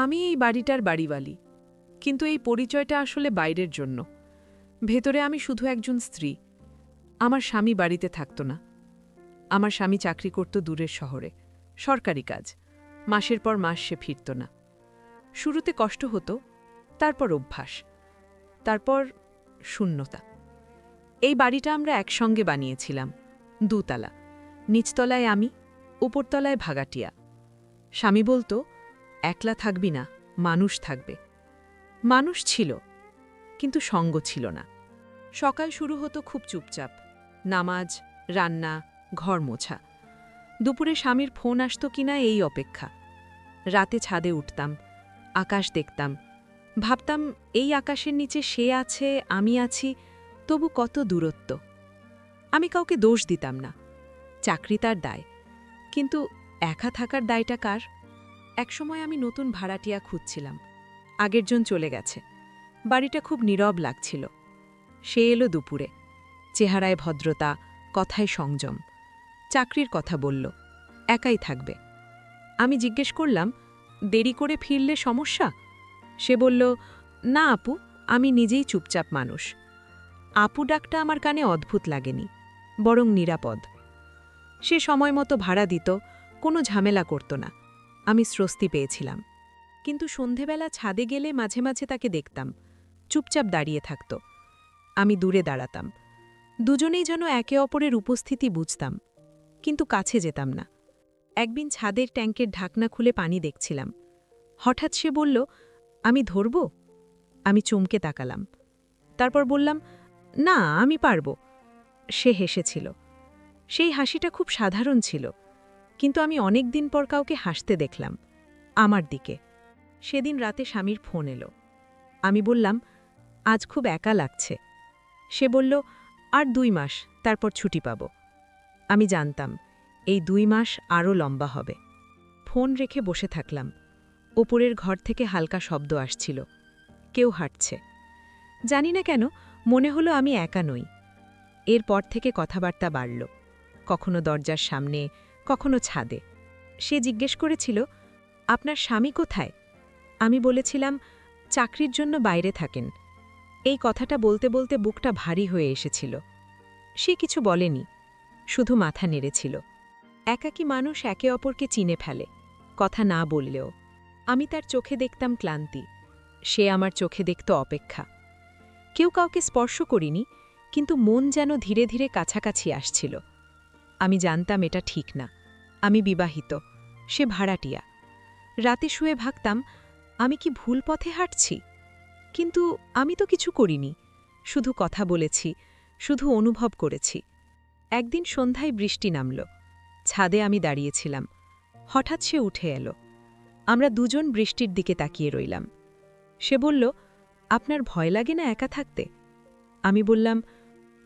আমি এই বাড়িটার বাড়িওয়ালি, কিন্তু এই পরিচয়টা আসলে বাইরের জন্য। ভেতরে আমি শুধু একজন স্ত্রী। আমার স্বামী বাড়িতে থাকত না। আমার স্বামী চাকরি করত দূরের শহরে, সরকারি কাজ। মাসের পর মাস সে ফিরত না। শুরুতে কষ্ট হতো, তারপর অভ্যাস, তারপর শূন্যতা। এই বাড়িটা আমরা একসঙ্গে বানিয়েছিলাম, দুতলা। নিচতলায় আমি, উপরতলায় ভাগাটিয়া। স্বামী বলতো, একলা থাকবি না, মানুষ থাকবে। মানুষ ছিল, কিন্তু সঙ্গ ছিল না। সকাল শুরু হতো খুব চুপচাপ, নামাজ, রান্না, ঘর মোছা। দুপুরে স্বামীর ফোন আসত কিনা এই অপেক্ষা। রাতে ছাদে উঠতাম, আকাশ দেখতাম, ভাবতাম এই আকাশের নিচে সে আছে, আমি আছি, তবু কত দূরত্ব। আমি কাউকে দোষ দিতাম না, চাকরি তার দায়, কিন্তু একা থাকার দায়টা কার? একসময় আমি নতুন ভাড়াটিয়া খুঁজছিলাম। আগের জন চলে গেছে। বাড়িটা খুব নীরব লাগছিল। সে এলো দুপুরে, চেহারায় ভদ্রতা, কথায় সংযম। চাকরির কথা বলল, একাই থাকবে। আমি জিজ্ঞেস করলাম, দেরি করে ফিরলে সমস্যা? সে বলল, না আপু, আমি নিজেই চুপচাপ মানুষ। আপু ডাকটা আমার কানে অদ্ভুত লাগেনি, বরং নিরাপদ। সে সময় মতো ভাড়া দিত, কোনো ঝামেলা করত না। আমি স্বস্তি পেয়েছিলাম। কিন্তু সন্ধেবেলা ছাদে গেলে মাঝে মাঝে তাকে দেখতাম, চুপচাপ দাঁড়িয়ে থাকত। আমি দূরে দাঁড়াতাম। দুজনেই যেন একে অপরের উপস্থিতি বুঝতাম, কিন্তু কাছে যেতাম না। একদিন ছাদের ট্যাঙ্কের ঢাকনা খুলে পানি দেখছিলাম। হঠাৎ সে বলল, আমি ধরব? আমি চমকে তাকালাম। তারপর বললাম, না, আমি পারব। সে হেসেছিল। সেই হাসিটা খুব সাধারণ ছিল, কিন্তু আমি অনেক দিন পর কাউকে হাসতে দেখলাম, আমার দিকে। সেদিন রাতে স্বামীর ফোন এলো। আমি বললাম, আজ খুব একা লাগছে। সে বলল, আর 2 মাস, তারপর ছুটি পাব। আমি জানতাম, এই 2 মাস আরও লম্বা হবে। ফোন রেখে বসে থাকলাম। ওপরের ঘর থেকে হালকা শব্দ আসছিল, কেউ হাঁটছে। জানি না কেন মনে হলো আমি একা নই। এরপর থেকে কথাবার্তা বাড়ল, কখনো দরজার সামনে, কখনো ছাদে। সে জিজ্ঞেস করেছিল, আপনার স্বামী কোথায়? আমি বলেছিলাম, চাকরির জন্য বাইরে থাকেন। এই কথাটা বলতে বলতে বুকটা ভারী হয়ে এসেছিল। সে কিছু বলেনি, শুধু মাথা নেড়েছিল। একাকী মানুষ একে অপরকে চিনে ফেলে, কথা না বললেও। আমি তার চোখে দেখতাম ক্লান্তি, সে আমার চোখে দেখত অপেক্ষা। কেউ কাউকে স্পর্শ করিনি, কিন্তু মন যেন ধীরে ধীরে কাছাকাছি আসছিল। আমি জানতাম এটা ঠিক না। আমি বিবাহিত, সে ভাড়াটিয়া। রাতে শুয়ে ভাবতাম, আমি কি ভুল পথে হাঁটছি? কিন্তু আমি তো কিছু করিনি, শুধু কথা বলেছি, শুধু অনুভব করেছি। একদিন সন্ধ্যায় বৃষ্টি নামল। ছাদে আমি দাঁড়িয়েছিলাম। হঠাৎ সে উঠে এলো। আমরা দুজন বৃষ্টির দিকে তাকিয়ে রইলাম। সে বলল, আপনার ভয় লাগে না একা থাকতে? আমি বললাম,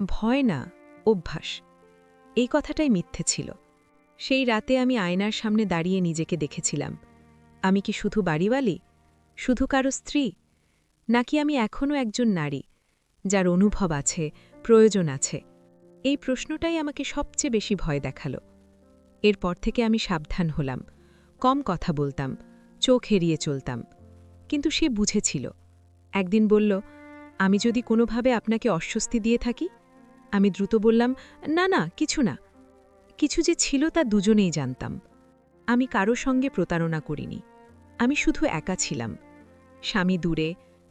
ভয় না, অভ্যাস। এই কথাটাই মিথ্যে ছিল। সেই রাতে আমি আয়নার সামনে দাঁড়িয়ে নিজেকে দেখেছিলাম। আমি কি শুধু বাড়িওয়ালি, শুধু কারো স্ত্রী, নাকি আমি এখনও একজন নারী, যার অনুভব আছে, প্রয়োজন আছে? এই প্রশ্নটাই আমাকে সবচেয়ে বেশি ভয় দেখালো। এরপর থেকে আমি সাবধান হলাম, কম কথা বলতাম, চোখ এড়িয়ে চলতাম। কিন্তু সে বুঝেছিল। একদিন বলল, আমি যদি কোনোভাবে আপনাকে অস্বস্তি দিয়ে থাকি? আমি দ্রুত বললাম, না না, কিছু না। কিছু যে ছিল তা দুজনেই জানতাম। আমি কারো সঙ্গে প্রতারণা করিনি। আমি শুধু একা ছিলাম। স্বামী দূরে,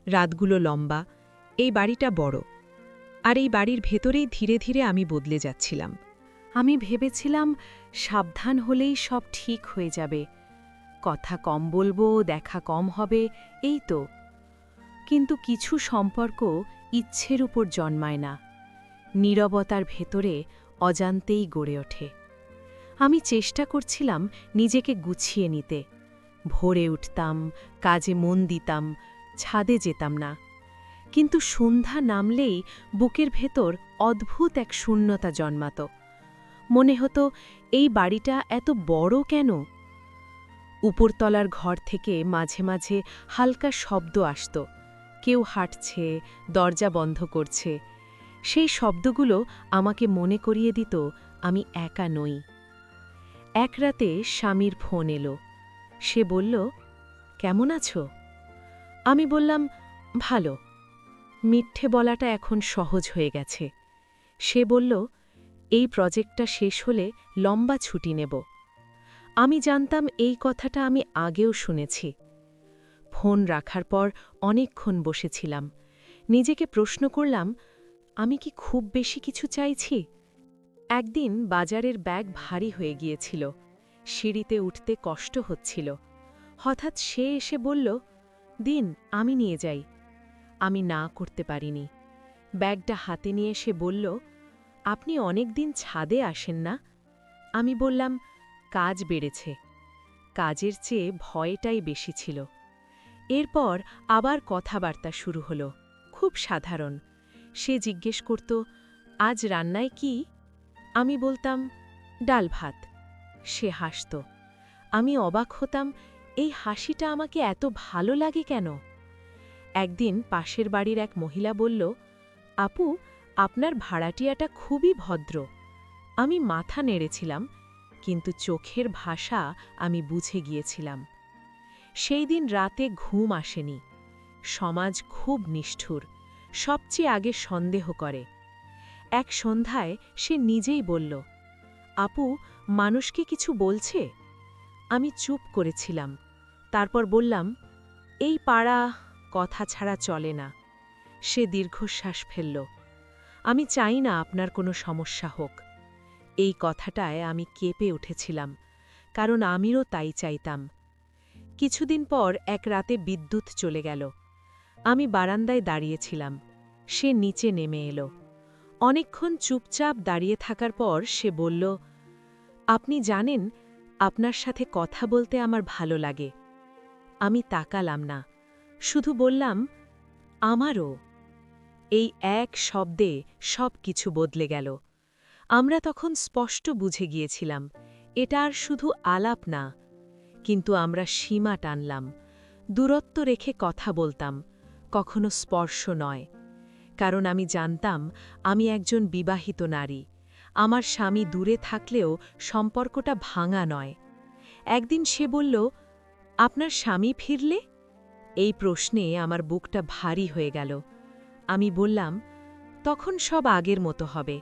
রাতগুলো লম্বা, এই বাড়িটা বড়। আর এই বাড়ির ভেতরেই ধীরে ধীরে আমি বদলে যাচ্ছিলাম। আমি ভেবেছিলাম সাবধান হলেই সব ঠিক হয়ে যাবে, কথা কম বলবো, দেখা কম হবে, এই তো। কিন্তু কিছু সম্পর্ক ইচ্ছের উপর জন্মায় না, নীরবতার ভেতরে অজান্তেই গড়ে ওঠে। আমি চেষ্টা করছিলাম নিজেকে গুছিয়ে নিতে। ভোরে উঠতাম, কাজে মন দিতাম, ছাদে যেতাম না। কিন্তু সন্ধ্যা নামলেই বুকের ভেতর অদ্ভুত এক শূন্যতা জন্মাত। মনে হতো, এই বাড়িটা এত বড় কেন? উপরতলার ঘর থেকে মাঝে মাঝে হালকা শব্দ আসত, কেউ হাঁটছে, দরজা বন্ধ করছে। সেই শব্দগুলো আমাকে মনে করিয়ে দিত আমি একা নই। এক রাতে স্বামীর ফোন এলো। সে বলল, কেমন আছো? আমি বললাম, ভালো। মিথ্যে বলাটা এখন সহজ হয়ে গেছে। সে বলল, এই প্রজেক্টটা শেষ হলে লম্বা ছুটি নেব। আমি জানতাম এই কথাটা আমি আগেও শুনেছি। ফোন রাখার পর অনেকক্ষণ বসেছিলাম। নিজেকে প্রশ্ন করলাম, আমি কি খুব বেশি কিছু চাইছি? একদিন বাজারের ব্যাগ ভারী হয়ে গিয়েছিল। সিঁড়িতে উঠতে কষ্ট হচ্ছিল। হঠাৎ সে এসে বলল, দিন, আমি নিয়ে যাই। আমি না করতে পারিনি। ব্যাগটা হাতে নিয়ে সে বলল, আপনি অনেক দিন ছাদে আসেন না? আমি বললাম, কাজ বেড়েছে। কাজের চেয়ে ভয়টাই বেশি ছিল। এরপর আবার কথাবার্তা শুরু হলো, খুব সাধারণ। সে জিজ্ঞেস করত, আজ রান্নায় কি? আমি বলতাম, ডাল ভাত। সে হাসত। আমি অবাক হতাম, এই হাসিটা আমাকে এত ভালো লাগে কেন? একদিন পাশের বাড়ির এক মহিলা বলল, আপু, আপনার ভাড়াটিয়াটা খুবই ভদ্র। আমি মাথা নেড়েছিলাম, কিন্তু চোখের ভাষা আমি বুঝে গিয়েছিলাম। সেই দিন রাতে ঘুম আসেনি। সমাজ খুব নিষ্ঠুর, সবচেয়ে আগে সন্দেহ করে। এক সন্ধ্যায় সে নিজেই বলল, আপু, মানুষকে কিছু বলছে? আমি চুপ করেছিলাম। তারপর বললাম, এই পাড়া কথা ছাড়া চলে না। সে দীর্ঘশ্বাস ফেলল। আমি চাই না আপনার কোনো সমস্যা হোক। এই কথাটায় আমি কেঁপে উঠেছিলাম, কারণ আমিও তাই চাইতাম। কিছুদিন পর এক রাতে বিদ্যুৎ চলে গেল। আমি বারান্দায় দাঁড়িয়েছিলাম। সে নিচে নেমে এলো। অনেকক্ষণ চুপচাপ দাঁড়িয়ে থাকার পর সে বলল, আপনি জানেন, আপনার সাথে কথা বলতে আমার ভালো লাগে। আমি তাকালাম না, শুধু বললাম, আমারও। এই এক শব্দে সব কিছু বদলে গেল। আমরা তখন স্পষ্ট বুঝে গিয়েছিলাম, এটা আর শুধু আলাপ না। কিন্তু আমরা সীমা টানলাম, দূরত্ব রেখে কথা বলতাম, কখনো স্পর্শ নয়। কারণ আমি জানতাম আমি একজন বিবাহিত নারী। আমার স্বামী দূরে থাকলেও সম্পর্কটা ভাঙা নয়। একদিন সে বলল, আপনার স্বামী ফিরলে? এই প্রশ্নে আমার বুকটা ভারী হয়ে গেল। আমি বললাম, তখন সব আগের মতো হবে।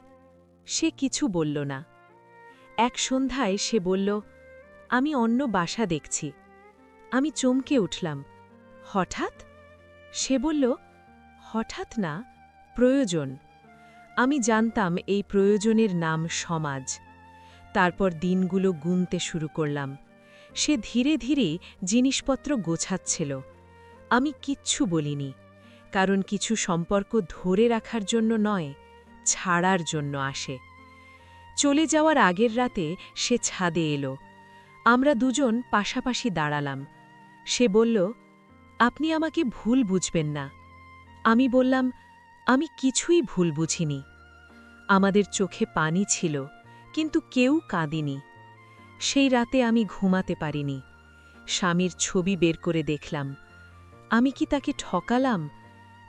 সে কিছু বলল না। এক সন্ধ্যায় সে বলল, আমি অন্য বাসা দেখছি। আমি চমকে উঠলাম, হঠাৎ? সে বলল, হঠাৎ না, প্রয়োজন। আমি জানতাম এই প্রয়োজনের নাম সমাজ। তারপর দিনগুলো গুনতে শুরু করলাম। সে ধীরে ধীরে জিনিসপত্র গোছাচ্ছিল। আমি কিচ্ছু বলিনি, কারণ কিছু সম্পর্ক ধরে রাখার জন্য নয়, ছাড়ার জন্য আসে। চলে যাওয়ার আগের রাতে সে ছাদে এলো। আমরা দুজন পাশাপাশি দাঁড়ালাম। সে বলল, আপনি আমাকে ভুল বুঝবেন না। আমি বললাম, আমি কিছুই ভুল বুঝিনি। আমাদের চোখে পানি ছিল, কিন্তু কেউ কাঁদিনি। সেই রাতে আমি ঘুমাতে পারিনি। স্বামীর ছবি বের করে দেখলাম। আমি কি তাকে ঠকালাম,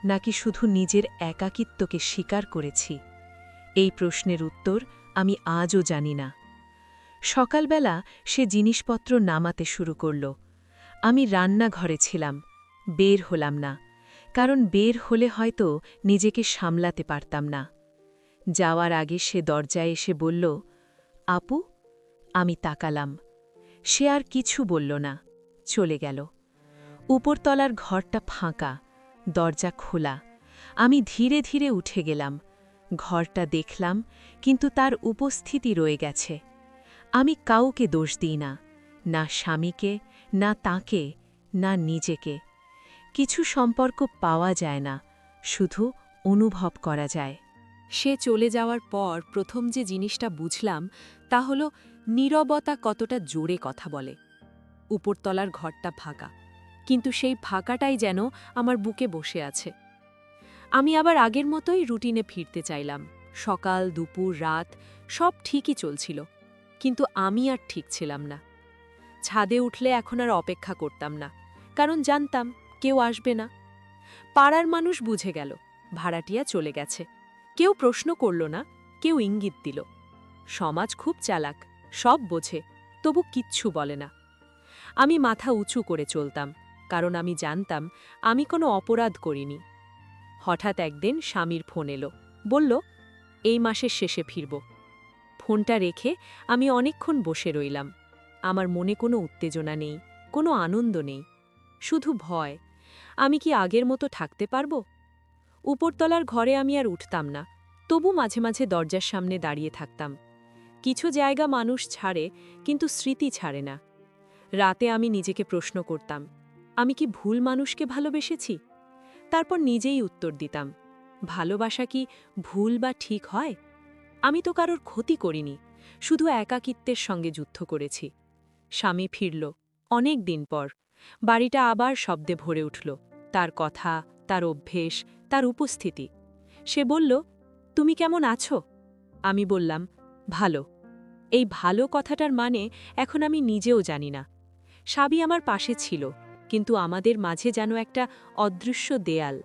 নাকি শুধু নিজের একাকিত্বকে স্বীকার করেছি? এই প্রশ্নের উত্তর আমি আজও জানি না। সকালবেলা সে জিনিসপত্র নামাতে শুরু করল। আমি রান্নাঘরে ছিলাম, বের হলাম না, কারণ বের হলে হয়তো নিজেকে সামলাতে পারতাম না। যাওয়ার আগে সে দরজায় এসে বলল, আপু। আমি তাকালাম। সে আর কিছু বলল না, চলে গেল। উপরতলার ঘরটা ফাঁকা, দরজা খোলা। আমি ধীরে ধীরে উঠে গেলাম। ঘরটা দেখলাম, কিন্তু তার উপস্থিতি রয়ে গেছে। আমি কাউকে দোষ দিই না, না স্বামীকে, না তাকে, না নিজেকে। কিছু সম্পর্ক পাওয়া যায় না, শুধু অনুভব করা যায়। সে চলে যাওয়ার পর প্রথম যে জিনিসটা বুঝলাম তা হল নীরবতা কতটা জোরে কথা বলে। উপরতলার ঘরটা ফাঁকা, কিন্তু সেই ফাঁকাটাই যেন আমার বুকে বসে আছে। আমি আবার আগের মতোই রুটিনে ফিরতে চাইলাম। সকাল, দুপুর, রাত সব ঠিকই চলছিল, কিন্তু আমি আর ঠিক ছিলাম না। ছাদে উঠলে এখন আর অপেক্ষা করতাম না, কারণ জানতাম কেউ আসবে না। পাড়ার মানুষ বুঝে গেল ভাড়াটিয়া চলে গেছে। কেউ প্রশ্ন করল না, কেউ ইঙ্গিত দিল। সমাজ খুব চালাক, সব বোঝে, তবু কিচ্ছু বলে না। আমি মাথা উঁচু করে চলতাম, কারণ আমি জানতাম আমি কোনো অপরাধ করিনি। হঠাৎ একদিন স্বামীর ফোন এলো, বলল, এই মাসের শেষে ফিরব। ফোনটা রেখে আমি অনেকক্ষণ বসে রইলাম। আমার মনে কোনো উত্তেজনা নেই, কোনো আনন্দ নেই, শুধু ভয়। আমি কি আগের মতো থাকতে পারব? উপরতলার ঘরে আমি আর উঠতাম না, তবু মাঝে মাঝে দরজার সামনে দাঁড়িয়ে থাকতাম। কিছু জায়গা মানুষ ছাড়ে, কিন্তু স্মৃতি ছাড়ে না। রাতে আমি নিজেকে প্রশ্ন করতাম, আমি কি ভুল মানুষকে ভালোবেসেছি? তারপর নিজেই উত্তর দিতাম, ভালোবাসা কি ভুল বা ঠিক হয়? আমি তো কারোর ক্ষতি করিনি, শুধু একাকিত্বের সঙ্গে যুদ্ধ করেছি। স্বামী ফিরল অনেক দিন পর। বাড়িটা আবার শব্দে ভরে উঠল, তার কথা, তার অভ্যেস, তার উপস্থিতি। সে বলল, তুমি কেমন আছো? আমি বললাম, ভালো। এই ভালো কথাটার মানে এখন আমি নিজেও জানি না। স্বামী আমার পাশে ছিল, কিন্তু আমাদের মাঝে যেন একটা অদৃশ্য দেয়াল।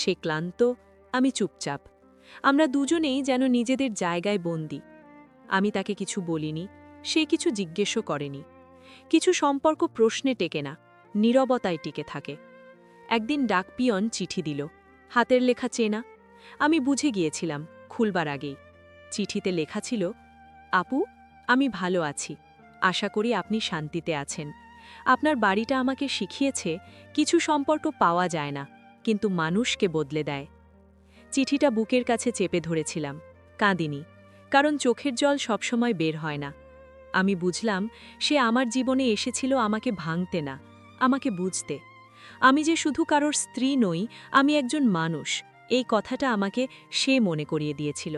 সে ক্লান্ত, আমি চুপচাপ। আমরা দুজনেই যেন নিজেদের জায়গায় বন্দী। আমি তাকে কিছু বলিনি, সে কিছু জিজ্ঞেসও করেনি। কিছু সম্পর্ক প্রশ্নে টেকে না, নীরবতায় টিকে থাকে। একদিন ডাকপিয়ন চিঠি দিল, হাতের লেখা চেনা। আমি বুঝে গিয়েছিলাম খুলবার আগেই। চিঠিতে লেখা ছিল, আপু, আমি ভালো আছি, আশা করি আপনি শান্তিতে আছেন। আপনার বাড়িটা আমাকে শিখিয়েছে কিছু সম্পর্ক পাওয়া যায় না, কিন্তু মানুষকে বদলে দেয়। চিঠিটা বুকের কাছে চেপে ধরেছিলাম, কাঁদিনি, কারণ চোখের জল সবসময় বের হয় না। আমি বুঝলাম সে আমার জীবনে এসেছিল আমাকে ভাঙতে না, আমাকে বুঝতে। আমি যে শুধু কারোর স্ত্রী নই, আমি একজন মানুষ, এই কথাটা আমাকে সে মনে করিয়ে দিয়েছিল।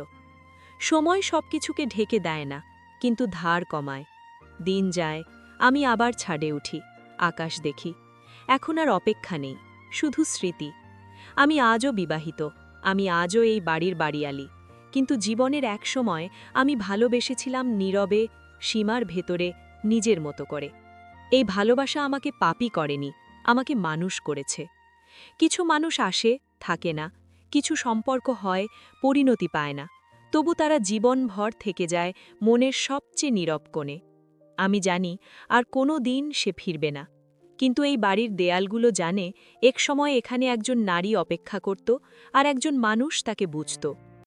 সময় সবকিছুকে ঢেকে দেয় না, কিন্তু ধার কমায়। দিন যায়, আমি আবার ছাদে উঠি, আকাশ দেখি। এখন আর অপেক্ষা নেই, শুধু স্মৃতি। আমি আজও বিবাহিত, আমি আজও এই বাড়ির বাড়িয়ালি, কিন্তু জীবনের এক সময় আমি ভালোবেসেছিলাম নীরবে, সীমার ভেতরে, নিজের মতো করে। এই ভালোবাসা আমাকে পাপী করেনি, আমাকে মানুষ করেছে। কিছু মানুষ আসে, থাকে না, কিছু সম্পর্ক হয়, পরিণতি পায় না, তবু তারা জীবনভর থেকে যায় মনের সবচেয়ে নীরব কোণে। আমি জানি আর কোনো দিন সে ফিরবে না, কিন্তু এই বাড়ির দেয়ালগুলো জানে একসময় এখানে একজন নারী অপেক্ষা করত, আর একজন মানুষ তাকে বুঝত।